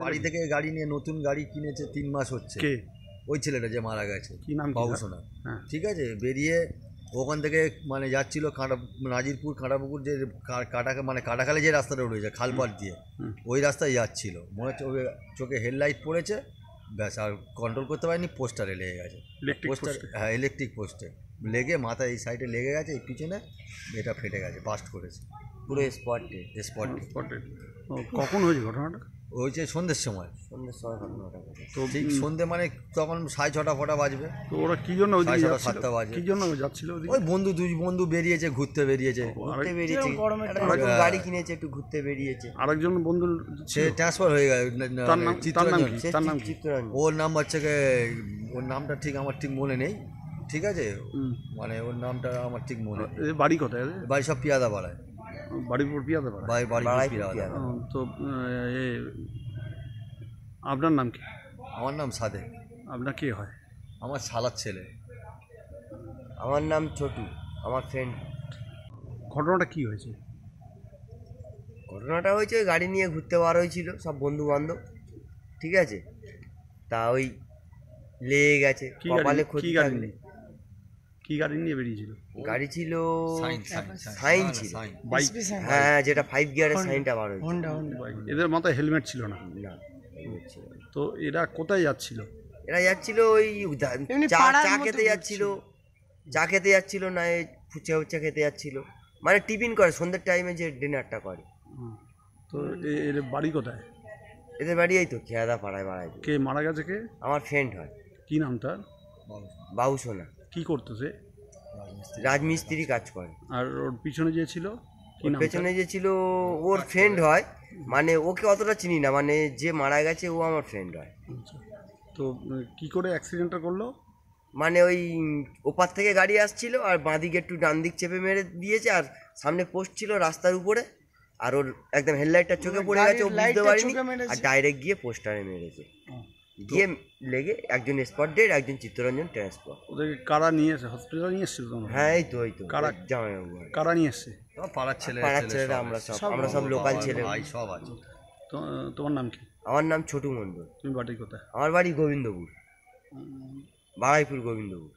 বাড়ি থেকে গাড়ি নিয়ে নতুন গাড়ি কিনেছে 3 মাস হচ্ছে। কে? ওই ছেলেটা যে মারা গেছে, কি নাম? বাবুসোনা। হ্যাঁ, ঠিক আছে, বেরিয়ে ওখান থেকে মানে যাচ্ছিল নাজিরপুর কাঁটাপুকুর যে কাটাখালে যে রাস্তাটা রয়েছে খালপাট দিয়ে, ওই রাস্তায় যাচ্ছিল। মনে হচ্ছে ওই চোখে হেডলাইট পড়েছে, ব্যাস আর কন্ট্রোল করতে পারেনি, পোস্টারে লেগে গেছে। পোস্টার, হ্যাঁ, ইলেকট্রিক পোস্টে লেগে মাথায় এই সাইডে লেগে গেছে, এই পিছনে এটা ফেটে গেছে, বাস্ট করেছে পুরো স্পটে। কখন হয়েছে ঘটনাটা? হয়েছে সন্ধ্যের সময়। ঘটনাটা তো ঠিক সন্ধ্যে মানে তখন 6:30 ফটা বাজবে। তো ওরা কি জন্য ওই 7:30 বাজবে? কি জন্য যাচ্ছিল? ওই দুই বন্ধু বেরিয়েছে, ঘুরতে বেরিয়েছে। গাড়ি কিনেছে, একটু ঘুরতে বেরিয়েছে। আরেকজন বন্ধু সে ট্রান্সফার হয়ে গেল। চিত্তরঞ্জন। ওর নাম হচ্ছে, ওর নামটা ঠিক আমার ঠিক মনে নেই। ঠিক আছে, মানে ওর নামটা আমার ঠিক মনে। বাড়ি কোথায়? বাড়ি সব পিয়াদা পাড়ায়। বাড়িপুর পিয়াদা পাড়ায়। তো আপনার নাম কি? আমার নাম সাদেক। আপনার কে হয়? আমার শালার ছেলে। আমার নাম ছোটু, আমার ফ্রেন্ড। ঘটনাটা কি হয়েছে? ঘটনাটা হয়েছে গাড়ি নিয়ে ঘুরতে বার হয়েছিল সব বন্ধু বান্ধব। ঠিক আছে, তা ওই লেগে গেছে কপালে ক্ষতি। কি গাড়ি নিয়ে বেরিয়েছিল? গাড়ি ছিল সাইন ছিল, হ্যাঁ, যেটা 5 গিয়ারের সাইনটা বার হয়েছে। এদের মাথায় হেলমেট ছিল না? না। তো এরা কোথায় যাচ্ছিল? এরা যাচ্ছিল ওই চা খেতে যাচ্ছিল, না ফুচকা খেতে যাচ্ছিল, মানে টিফিন করে সন্ধ্যের টাইমে যে ডিনারটা করে। তো এদের বাড়ি কোথায়? এদের বাড়ি এই তো খেয়াদা পাড়ায়। কে মারা গেছে? কে? আমার ফ্রেন্ড হয়। কি নাম তার? বাবুসোনা। কি করতো সে? রাজমিস্ত্রি কাজ করে। আর ওর পিছনে যে ছিল? পেছনে যে ছিল ওর ফ্রেন্ড হয়, মানে ওকে অতটা চিনি না, মানে যে মারা গেছে ও আমার ফ্রেন্ড হয়। তো কি করে অ্যাক্সিডেন্টটা করলো? মানে ওই ওপার থেকে গাড়ি আসছিল আর বাঁদিকে একটু ডান দিক চেপে মেরে দিয়েছে, আর সামনে পোস্ট ছিল রাস্তার উপরে, আর ওর একদম হেডলাইটটা চোখে পড়ে গেছে, ও বুঝতে পারেনি, আর ডাইরেক্ট গিয়ে পোস্টারে মেরেছে। গিয়ে লেগে একজন স্পট ডেড, একজন চিত্তরঞ্জন ট্রান্সফার। ওদেরকে কারা নিয়ে এসে হসপিটালে নিয়ে এসেছিল? হ্যাঁ, এই তো কারা? জামাইবাবু। কারা নিয়ে এসছে? পাড়ার ছেলেরা, আমরা সব লোকাল ছেলে সব আছে। তো তোমার নাম কি? আমার নাম ছোটু মণ্ডল। তুমি বাড়ি কোথায়? আমার বাড়ি গোবিন্দপুর, বাড়াইপুর গোবিন্দপুর।